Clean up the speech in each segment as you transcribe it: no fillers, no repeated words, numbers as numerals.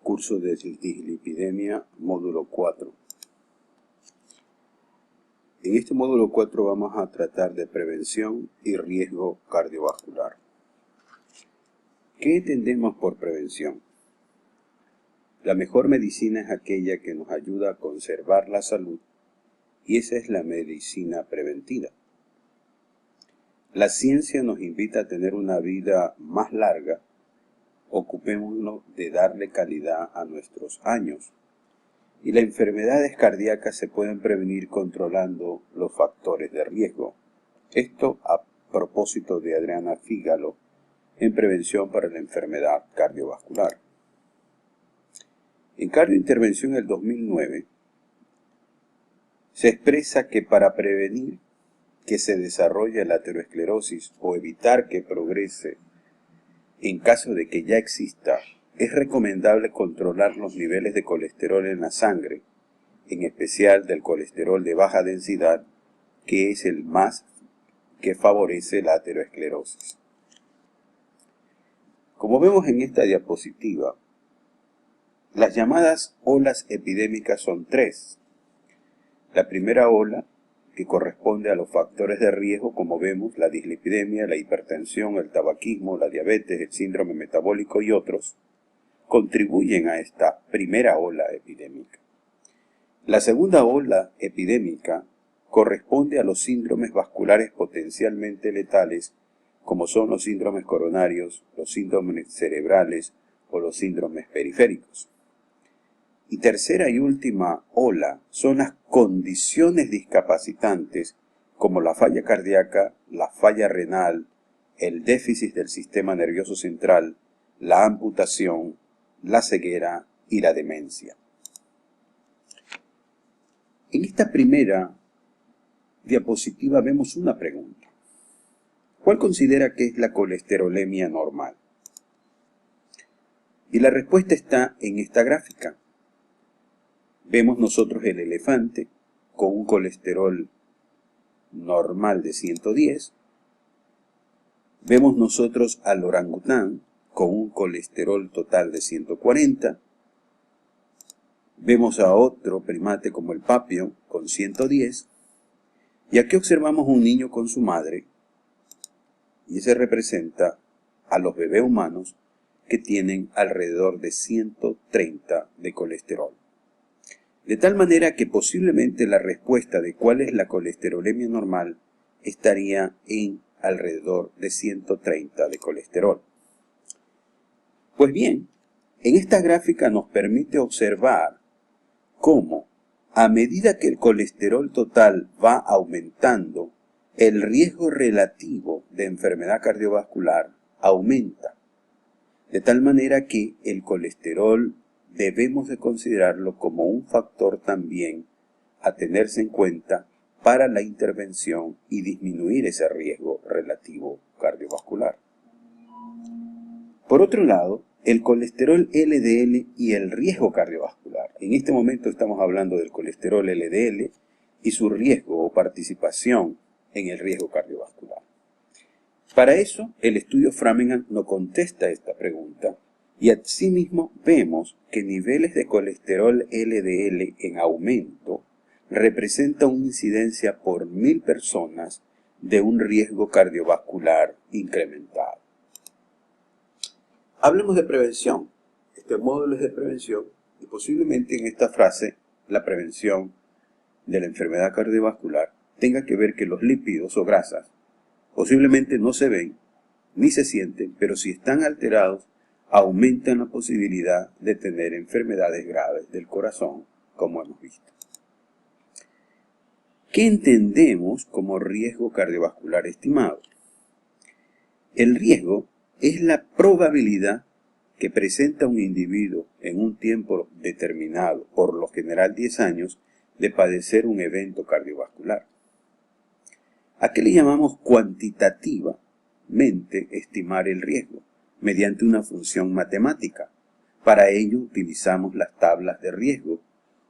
Curso de dislipidemia, módulo 4. En este módulo 4 vamos a tratar de prevención y riesgo cardiovascular. ¿Qué entendemos por prevención? La mejor medicina es aquella que nos ayuda a conservar la salud, y esa es la medicina preventiva. La ciencia nos invita a tener una vida más larga. Ocupémonos de darle calidad a nuestros años. Y las enfermedades cardíacas se pueden prevenir controlando los factores de riesgo. Esto a propósito de Adriana Figalo en Prevención para la Enfermedad Cardiovascular. En Cardiointervención del 2009 se expresa que para prevenir que se desarrolle la aterosclerosis o evitar que progrese en caso de que ya exista, es recomendable controlar los niveles de colesterol en la sangre, en especial del colesterol de baja densidad, que es el más que favorece la aterosclerosis. Como vemos en esta diapositiva, las llamadas olas epidémicas son tres. La primera ola, que corresponde a los factores de riesgo, como vemos, la dislipidemia, la hipertensión, el tabaquismo, la diabetes, el síndrome metabólico y otros, contribuyen a esta primera ola epidémica. La segunda ola epidémica corresponde a los síndromes vasculares potencialmente letales, como son los síndromes coronarios, los síndromes cerebrales o los síndromes periféricos. Y tercera y última ola son las condiciones discapacitantes como la falla cardíaca, la falla renal, el déficit del sistema nervioso central, la amputación, la ceguera y la demencia. En esta primera diapositiva vemos una pregunta. ¿Cuál considera que es la colesterolemia normal? Y la respuesta está en esta gráfica. Vemos nosotros el elefante con un colesterol normal de 110. Vemos nosotros al orangután con un colesterol total de 140. Vemos a otro primate como el papio con 110. Y aquí observamos un niño con su madre. Y ese representa a los bebés humanos que tienen alrededor de 130 de colesterol. De tal manera que posiblemente la respuesta de cuál es la colesterolemia normal estaría en alrededor de 130 de colesterol. Pues bien, en esta gráfica nos permite observar cómo, a medida que el colesterol total va aumentando, el riesgo relativo de enfermedad cardiovascular aumenta. De tal manera que el colesterol debemos de considerarlo como un factor también a tenerse en cuenta para la intervención y disminuir ese riesgo relativo cardiovascular. Por otro lado, el colesterol LDL y el riesgo cardiovascular. En este momento estamos hablando del colesterol LDL y su riesgo o participación en el riesgo cardiovascular. Para eso, el estudio Framingham nos contesta esta pregunta. Y asimismo vemos que niveles de colesterol LDL en aumento representa una incidencia por 1000 personas de un riesgo cardiovascular incrementado. Hablemos de prevención. Este módulo es de prevención y posiblemente en esta frase la prevención de la enfermedad cardiovascular tenga que ver que los lípidos o grasas posiblemente no se ven ni se sienten, pero si están alterados aumentan la posibilidad de tener enfermedades graves del corazón, como hemos visto. ¿Qué entendemos como riesgo cardiovascular estimado? El riesgo es la probabilidad que presenta un individuo en un tiempo determinado, por lo general 10 años, de padecer un evento cardiovascular. ¿A qué le llamamos cuantitativamente estimar el riesgo? Mediante una función matemática. Para ello utilizamos las tablas de riesgo,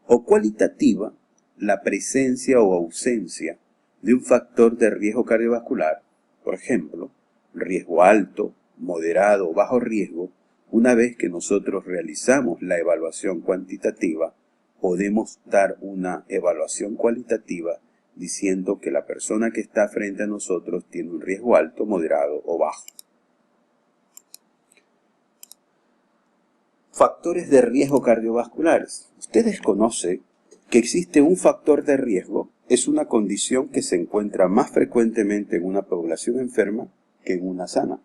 o cualitativa, la presencia o ausencia de un factor de riesgo cardiovascular, por ejemplo, riesgo alto, moderado o bajo riesgo, una vez que nosotros realizamos la evaluación cuantitativa, podemos dar una evaluación cualitativa diciendo que la persona que está frente a nosotros tiene un riesgo alto, moderado o bajo. Factores de riesgo cardiovasculares. Ustedes conocen que existe un factor de riesgo, es una condición que se encuentra más frecuentemente en una población enferma que en una sana.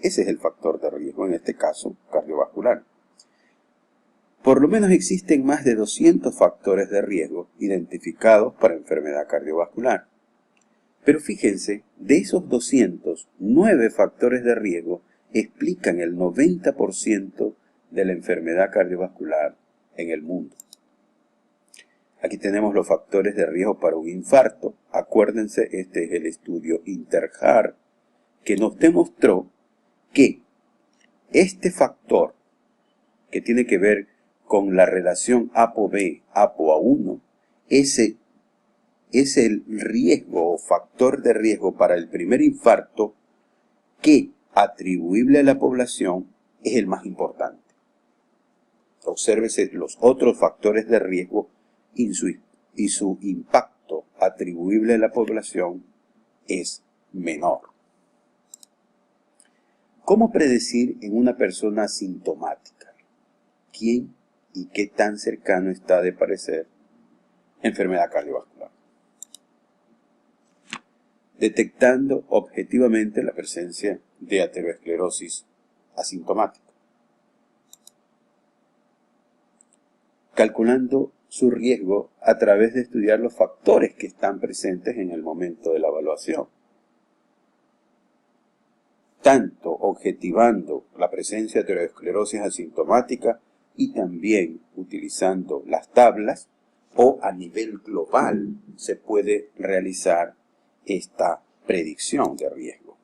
Ese es el factor de riesgo, en este caso cardiovascular. Por lo menos existen más de 200 factores de riesgo identificados para enfermedad cardiovascular. Pero fíjense, de esos 200, 9 factores de riesgo explican el 90% de la enfermedad cardiovascular en el mundo. Aquí tenemos los factores de riesgo para un infarto. Acuérdense, este es el estudio INTERHEART, que nos demostró que este factor, que tiene que ver con la relación ApoB, ApoA1, ese es el riesgo o factor de riesgo para el primer infarto que, atribuible a la población, es el más importante. Obsérvese los otros factores de riesgo y su impacto atribuible a la población es menor. ¿Cómo predecir en una persona asintomática quién y qué tan cercano está de padecer enfermedad cardiovascular? Detectando objetivamente la presencia de aterosclerosis asintomática. Calculando su riesgo a través de estudiar los factores que están presentes en el momento de la evaluación. Tanto objetivando la presencia de aterosclerosis asintomática y también utilizando las tablas, o a nivel global se puede realizar esta predicción de riesgo.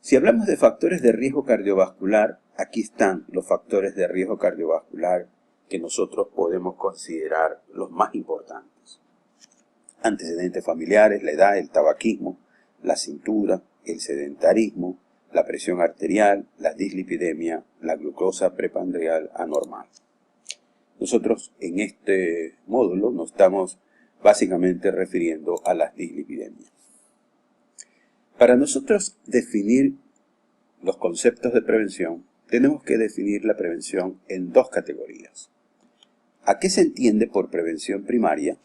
Si hablamos de factores de riesgo cardiovascular, aquí están los factores de riesgo cardiovascular que nosotros podemos considerar los más importantes. Antecedentes familiares, la edad, el tabaquismo, la cintura, el sedentarismo, la presión arterial, la dislipidemia, la glucosa prepandreal anormal. Nosotros en este módulo nos estamos básicamente refiriendo a las dislipidemias. Para nosotros definir los conceptos de prevención, tenemos que definir la prevención en dos categorías. ¿A qué se entiende por prevención primaria?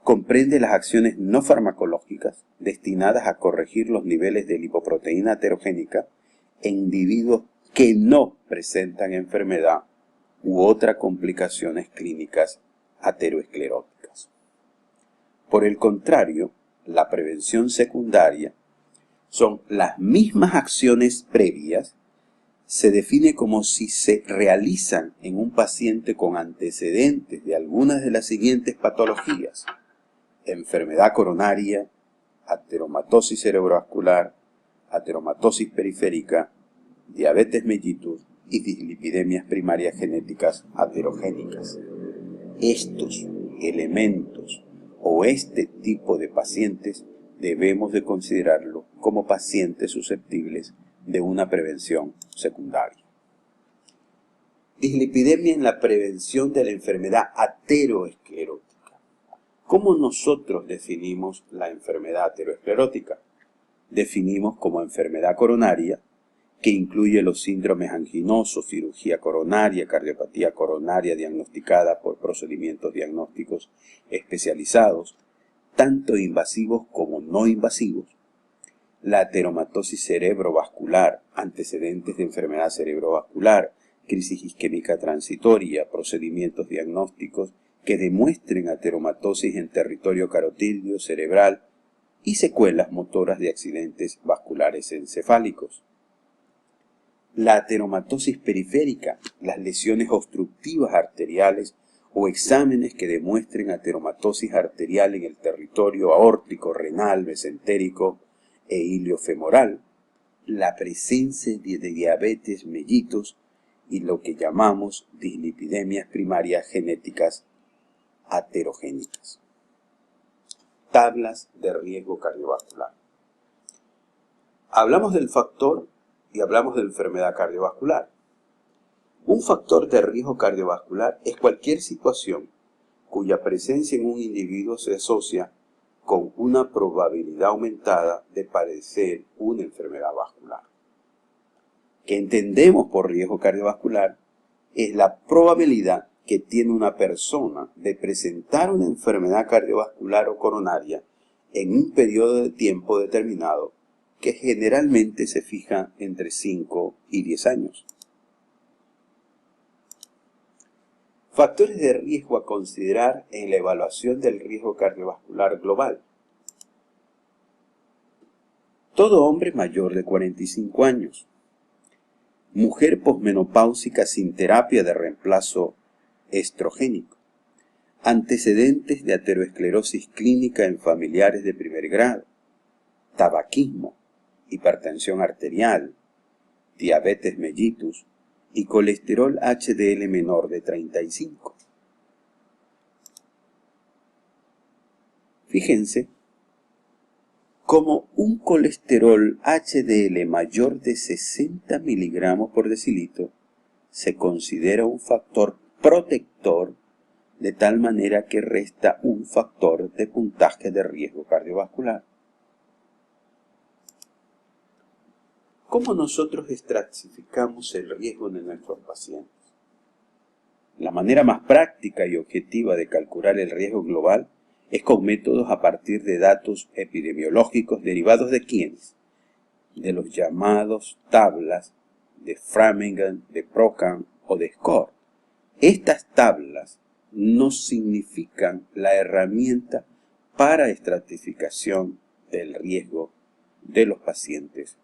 Comprende las acciones no farmacológicas destinadas a corregir los niveles de lipoproteína aterogénica en individuos que no presentan enfermedad u otras complicaciones clínicas ateroscleróticas. Por el contrario, la prevención secundaria son las mismas acciones previas, se define como si se realizan en un paciente con antecedentes de algunas de las siguientes patologías: enfermedad coronaria, ateromatosis cerebrovascular, ateromatosis periférica, diabetes mellitus y dislipidemias primarias genéticas aterogénicas. Estos elementos o este tipo de pacientes debemos de considerarlo como pacientes susceptibles de una prevención secundaria. Dislipidemia en la prevención de la enfermedad aterosclerótica. ¿Cómo nosotros definimos la enfermedad aterosclerótica? Definimos como enfermedad coronaria, que incluye los síndromes anginosos, cirugía coronaria, cardiopatía coronaria diagnosticada por procedimientos diagnósticos especializados, tanto invasivos como no invasivos, la ateromatosis cerebrovascular, antecedentes de enfermedad cerebrovascular, crisis isquémica transitoria, procedimientos diagnósticos que demuestren ateromatosis en territorio carotídeo cerebral y secuelas motoras de accidentes vasculares encefálicos. La ateromatosis periférica, las lesiones obstructivas arteriales o exámenes que demuestren ateromatosis arterial en el territorio aórtico, renal, mesentérico e iliofemoral, la presencia de diabetes mellitus y lo que llamamos dislipidemias primarias genéticas aterogénicas. Tablas de riesgo cardiovascular. Hablamos del factor y hablamos de enfermedad cardiovascular. Un factor de riesgo cardiovascular es cualquier situación cuya presencia en un individuo se asocia con una probabilidad aumentada de padecer una enfermedad vascular. ¿Qué entendemos por riesgo cardiovascular? Es la probabilidad que tiene una persona de presentar una enfermedad cardiovascular o coronaria en un periodo de tiempo determinado que generalmente se fija entre 5 y 10 años. Factores de riesgo a considerar en la evaluación del riesgo cardiovascular global. Todo hombre mayor de 45 años. Mujer posmenopáusica sin terapia de reemplazo estrogénico. Antecedentes de aterosclerosis clínica en familiares de primer grado. Tabaquismo, hipertensión arterial, diabetes mellitus y colesterol HDL menor de 35. Fíjense cómo un colesterol HDL mayor de 60 miligramos por decilitro se considera un factor protector de tal manera que resta un factor de puntaje de riesgo cardiovascular. ¿Cómo nosotros estratificamos el riesgo de nuestros pacientes? La manera más práctica y objetiva de calcular el riesgo global es con métodos a partir de datos epidemiológicos derivados de ¿quiénes? De los llamados tablas de Framingham, de Procan o de SCORE. Estas tablas no significan la herramienta para estratificación del riesgo de los pacientes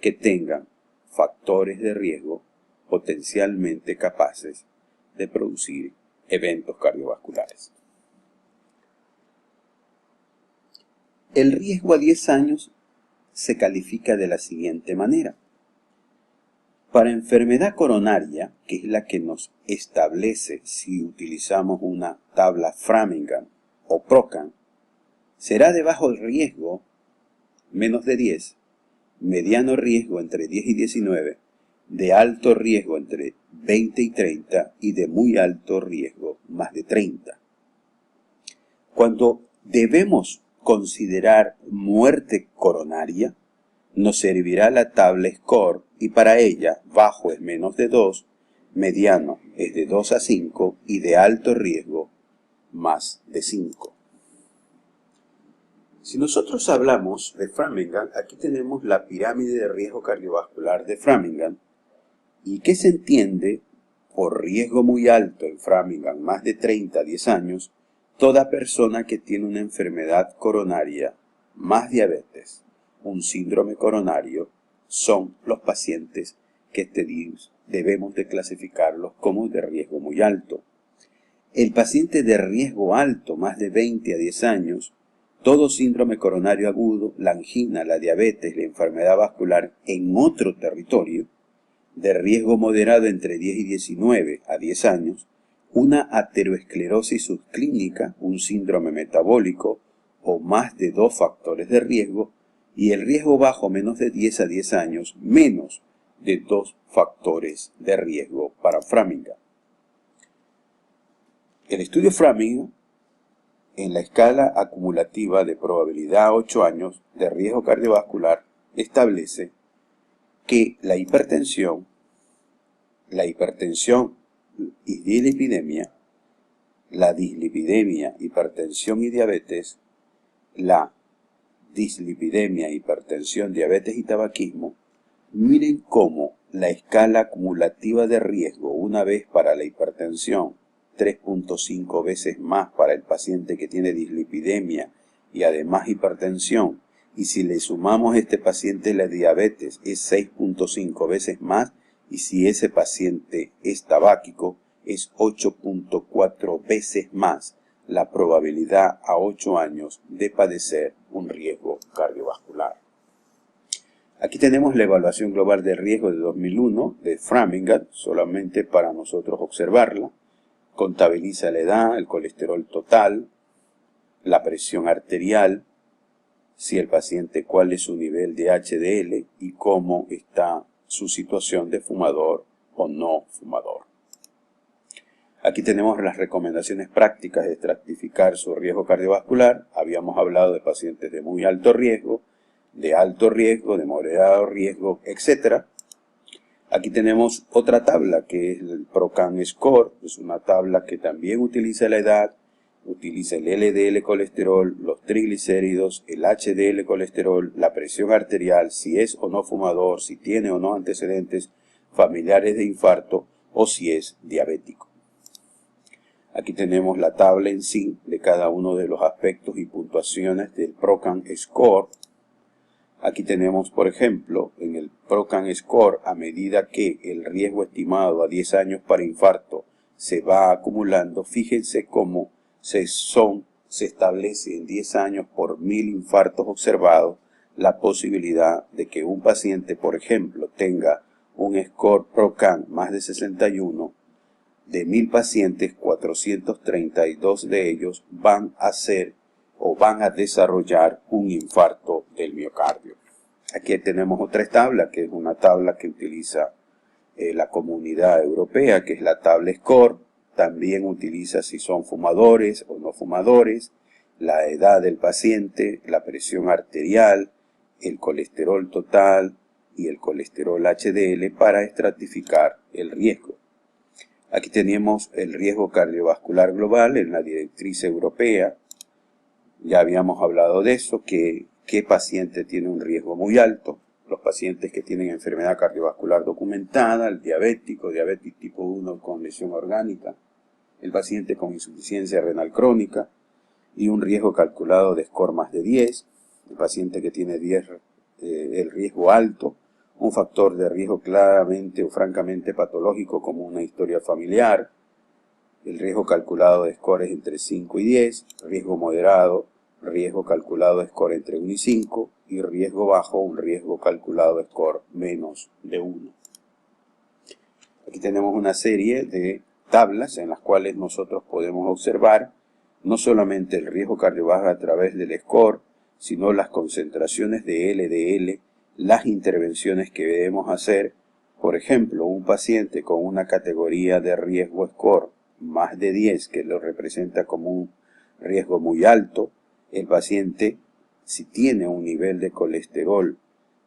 que tengan factores de riesgo potencialmente capaces de producir eventos cardiovasculares. El riesgo a 10 años se califica de la siguiente manera. Para enfermedad coronaria, que es la que nos establece si utilizamos una tabla Framingham o Procan, será de bajo riesgo, menos de 10, mediano riesgo entre 10 y 19, de alto riesgo entre 20 y 30 y de muy alto riesgo más de 30. Cuando debemos considerar muerte coronaria, nos servirá la tabla SCORE y para ella bajo es menos de 2, mediano es de 2 a 5 y de alto riesgo más de 5. Si nosotros hablamos de Framingham, aquí tenemos la pirámide de riesgo cardiovascular de Framingham. ¿Y qué se entiende por riesgo muy alto en Framingham, más de 30 a 10 años? Toda persona que tiene una enfermedad coronaria, más diabetes, un síndrome coronario, son los pacientes que debemos de clasificarlos como de riesgo muy alto. El paciente de riesgo alto, más de 20 a 10 años, todo síndrome coronario agudo, la angina, la diabetes, la enfermedad vascular en otro territorio, de riesgo moderado entre 10 y 19 a 10 años, una aterosclerosis subclínica, un síndrome metabólico o más de 2 factores de riesgo, y el riesgo bajo menos de 10 a 10 años, menos de 2 factores de riesgo para Framingham. El estudio Framingham, en la escala acumulativa de probabilidad a 8 años de riesgo cardiovascular, establece que la hipertensión y dislipidemia, la dislipidemia, hipertensión y diabetes, la dislipidemia, hipertensión, diabetes y tabaquismo, miren cómo la escala acumulativa de riesgo, una vez para la hipertensión, 3.5 veces más para el paciente que tiene dislipidemia y además hipertensión, y si le sumamos a este paciente la diabetes es 6.5 veces más, y si ese paciente es tabáquico es 8.4 veces más la probabilidad a 8 años de padecer un riesgo cardiovascular. Aquí tenemos la evaluación global de riesgo de 2001 de Framingham, solamente para nosotros observarla. Contabiliza la edad, el colesterol total, la presión arterial, si el paciente cuál es su nivel de HDL y cómo está su situación de fumador o no fumador. Aquí tenemos las recomendaciones prácticas de estratificar su riesgo cardiovascular. Habíamos hablado de pacientes de muy alto riesgo, de moderado riesgo, etc. Aquí tenemos otra tabla que es el ProCan Score. Es una tabla que también utiliza la edad, utiliza el LDL colesterol, los triglicéridos, el HDL colesterol, la presión arterial, si es o no fumador, si tiene o no antecedentes familiares de infarto o si es diabético. Aquí tenemos la tabla en sí de cada uno de los aspectos y puntuaciones del ProCan Score. Aquí tenemos, por ejemplo, en el ProCan Score, a medida que el riesgo estimado a 10 años para infarto se va acumulando, fíjense cómo se establece en 10 años por 1000 infartos observados la posibilidad de que un paciente, por ejemplo, tenga un score ProCan más de 61. De 1000 pacientes, 432 de ellos van a desarrollar un infarto del miocardio. Aquí tenemos otra tabla, que es una tabla que utiliza la Comunidad Europea, que es la tabla SCORE. También utiliza si son fumadores o no fumadores, la edad del paciente, la presión arterial, el colesterol total y el colesterol HDL para estratificar el riesgo. Aquí tenemos el riesgo cardiovascular global en la directriz europea. Ya habíamos hablado de eso, que qué paciente tiene un riesgo muy alto. Los pacientes que tienen enfermedad cardiovascular documentada, el diabético, diabetes tipo 1 con lesión orgánica, el paciente con insuficiencia renal crónica y un riesgo calculado de score más de 10, el paciente que tiene el riesgo alto, un factor de riesgo claramente o francamente patológico como una historia familiar, el riesgo calculado de score es entre 5 y 10, riesgo moderado, riesgo calculado de score entre 1 y 5 y riesgo bajo, un riesgo calculado de score menos de 1. Aquí tenemos una serie de tablas en las cuales nosotros podemos observar no solamente el riesgo cardiovascular a través del score, sino las concentraciones de LDL, las intervenciones que debemos hacer. Por ejemplo, un paciente con una categoría de riesgo score más de 10, que lo representa como un riesgo muy alto, el paciente, si tiene un nivel de colesterol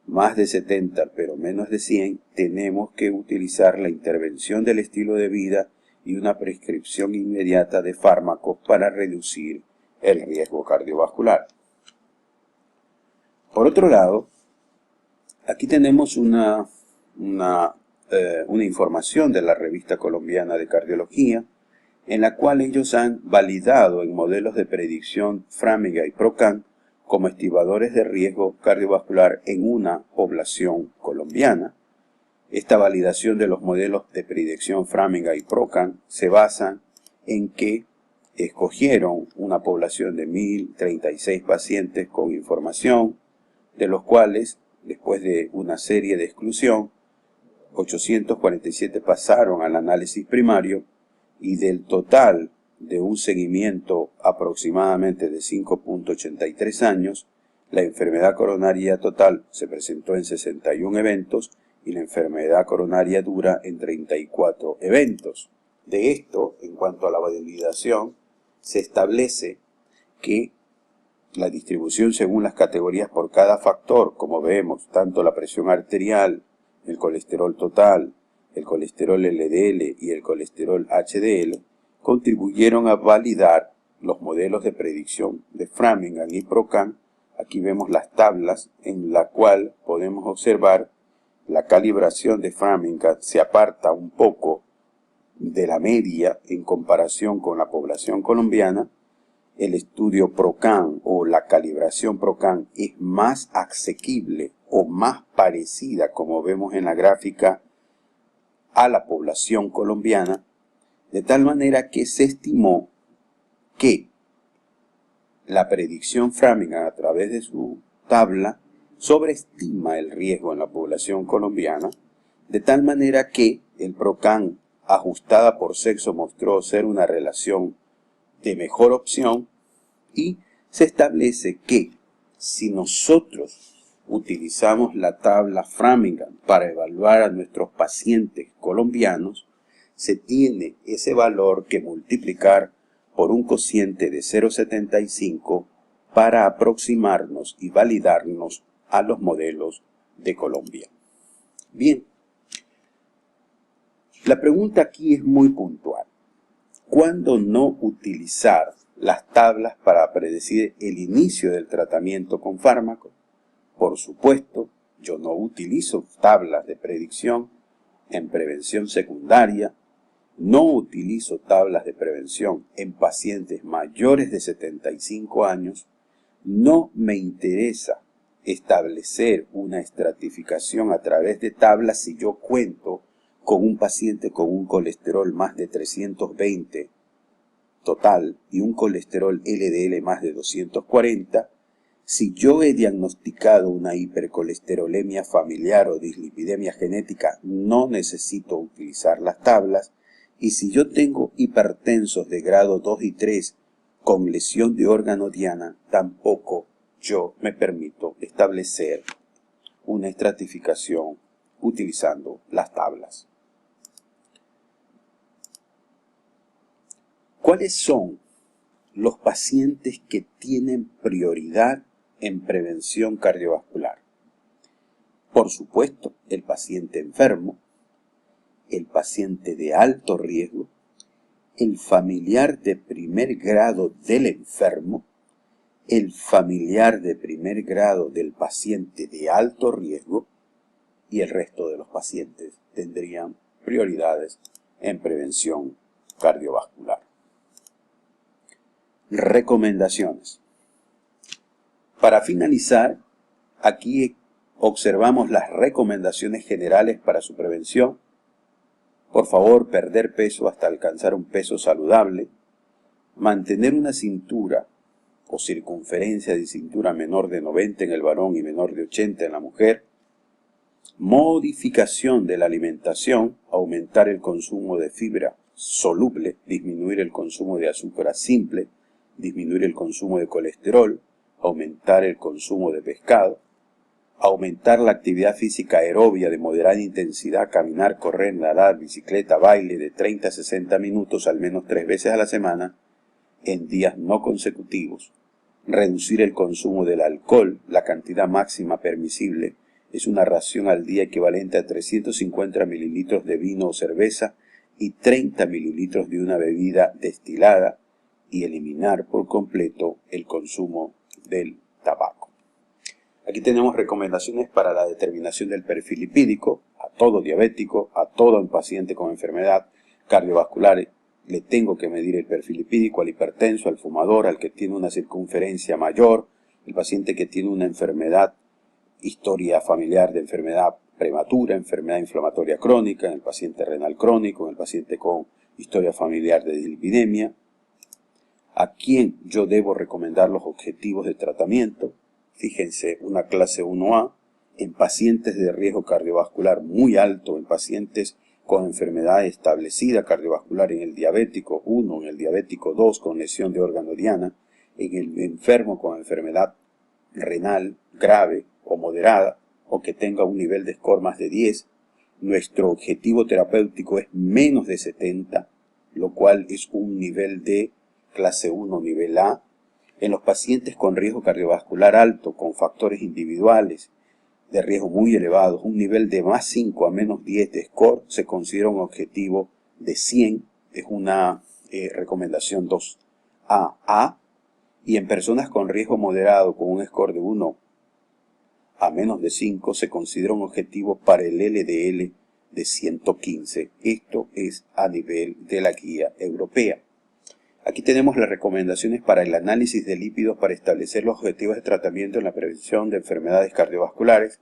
más de 70 pero menos de 100, tenemos que utilizar la intervención del estilo de vida y una prescripción inmediata de fármacos para reducir el riesgo cardiovascular. Por otro lado, aquí tenemos una información de la Revista Colombiana de Cardiología, en la cual ellos han validado en modelos de predicción Framingham y ProCan como estimadores de riesgo cardiovascular en una población colombiana. Esta validación de los modelos de predicción Framingham y ProCan se basa en que escogieron una población de 1036 pacientes con información, de los cuales, después de una serie de exclusión, 847 pasaron al análisis primario y del total de un seguimiento aproximadamente de 5.83 años, la enfermedad coronaria total se presentó en 61 eventos y la enfermedad coronaria dura en 34 eventos. De esto, en cuanto a la validación, se establece que la distribución según las categorías por cada factor, como vemos, tanto la presión arterial, el colesterol total, el colesterol LDL y el colesterol HDL, contribuyeron a validar los modelos de predicción de Framingham y ProCan. Aquí vemos las tablas en la cual podemos observar la calibración de Framingham se aparta un poco de la media en comparación con la población colombiana. El estudio ProCan o la calibración ProCan es más asequible o más parecida, como vemos en la gráfica, a la población colombiana, de tal manera que se estimó que la predicción Framingham a través de su tabla sobreestima el riesgo en la población colombiana, de tal manera que el ProCan ajustada por sexo mostró ser una relación de mejor opción y se establece que Si nosotros utilizamos la tabla Framingham para evaluar a nuestros pacientes colombianos, se tiene ese valor que multiplicar por un cociente de 0,75 para aproximarnos y validarnos a los modelos de Colombia. Bien, la pregunta aquí es muy puntual. ¿Cuándo no utilizar las tablas para predecir el inicio del tratamiento con fármacos? Por supuesto, yo no utilizo tablas de predicción en prevención secundaria, no utilizo tablas de prevención en pacientes mayores de 75 años, no me interesa establecer una estratificación a través de tablas si yo cuento con un paciente con un colesterol más de 320 total y un colesterol LDL más de 240, si yo he diagnosticado una hipercolesterolemia familiar o dislipidemia genética, no necesito utilizar las tablas, y si yo tengo hipertensos de grado 2 y 3 con lesión de órgano diana, tampoco yo me permito establecer una estratificación utilizando las tablas. ¿Cuáles son los pacientes que tienen prioridad en prevención cardiovascular? Por supuesto, el paciente enfermo, el paciente de alto riesgo, el familiar de primer grado del enfermo, el familiar de primer grado del paciente de alto riesgo y el resto de los pacientes tendrían prioridades en prevención cardiovascular. Recomendaciones. Para finalizar, aquí observamos las recomendaciones generales para su prevención. Por favor, perder peso hasta alcanzar un peso saludable, mantener una cintura o circunferencia de cintura menor de 90 en el varón y menor de 80 en la mujer, modificación de la alimentación, aumentar el consumo de fibra soluble, disminuir el consumo de azúcar simple, disminuir el consumo de colesterol, aumentar el consumo de pescado, aumentar la actividad física aerobia de moderada intensidad, caminar, correr, nadar, bicicleta, baile de 30 a 60 minutos al menos 3 veces a la semana en días no consecutivos, reducir el consumo del alcohol, la cantidad máxima permisible es una ración al día equivalente a 350 mililitros de vino o cerveza y 30 mililitros de una bebida destilada, y eliminar por completo el consumo del tabaco. Aquí tenemos recomendaciones para la determinación del perfil lipídico. A todo diabético, a todo paciente con enfermedad cardiovascular le tengo que medir el perfil lipídico, al hipertenso, al fumador, al que tiene una circunferencia mayor, el paciente que tiene una enfermedad, historia familiar de enfermedad prematura, enfermedad inflamatoria crónica, en el paciente renal crónico, en el paciente con historia familiar de dislipidemia. ¿A quién yo debo recomendar los objetivos de tratamiento? Fíjense, una clase 1A en pacientes de riesgo cardiovascular muy alto, en pacientes con enfermedad establecida cardiovascular, en el diabético 1, en el diabético 2 con lesión de órgano diana, en el enfermo con enfermedad renal grave o moderada, o que tenga un nivel de score más de 10. Nuestro objetivo terapéutico es menos de 70, lo cual es un nivel de clase 1, nivel A. En los pacientes con riesgo cardiovascular alto, con factores individuales de riesgo muy elevados, un nivel de más 5 a menos 10 de score se considera un objetivo de 100, es una recomendación 2AA, y en personas con riesgo moderado con un score de 1 a menos de 5 se considera un objetivo para el LDL de 115. Esto es a nivel de la guía europea. Aquí tenemos las recomendaciones para el análisis de lípidos para establecer los objetivos de tratamiento en la prevención de enfermedades cardiovasculares.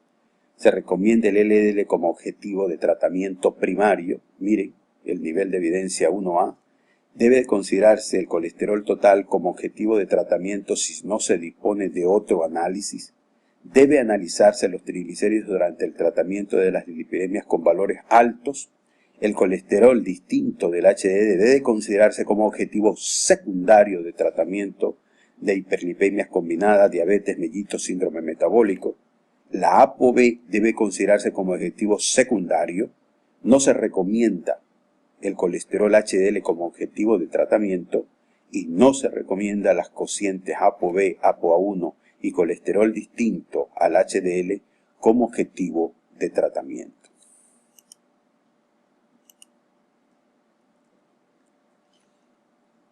Se recomienda el LDL como objetivo de tratamiento primario. Miren, el nivel de evidencia 1A. Debe considerarse el colesterol total como objetivo de tratamiento si no se dispone de otro análisis. Debe analizarse los triglicéridos durante el tratamiento de las dislipidemias con valores altos. El colesterol distinto del HDL debe considerarse como objetivo secundario de tratamiento de hiperlipemias combinadas, diabetes, mellitus, síndrome metabólico. La ApoB debe considerarse como objetivo secundario. No se recomienda el colesterol HDL como objetivo de tratamiento y no se recomienda las cocientes ApoB, ApoA1 y colesterol distinto al HDL como objetivo de tratamiento.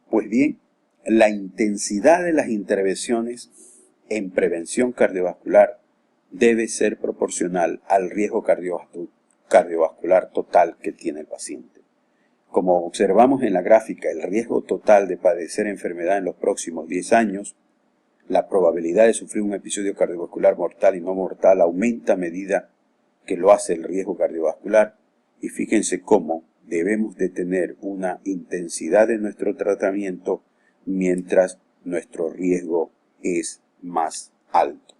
Pues bien, la intensidad de las intervenciones en prevención cardiovascular debe ser proporcional al riesgo cardiovascular total que tiene el paciente. Como observamos en la gráfica, el riesgo total de padecer enfermedad en los próximos 10 años, la probabilidad de sufrir un episodio cardiovascular mortal y no mortal aumenta a medida que lo hace el riesgo cardiovascular, y fíjense cómo debemos de tener una intensidad de nuestro tratamiento mientras nuestro riesgo es más alto.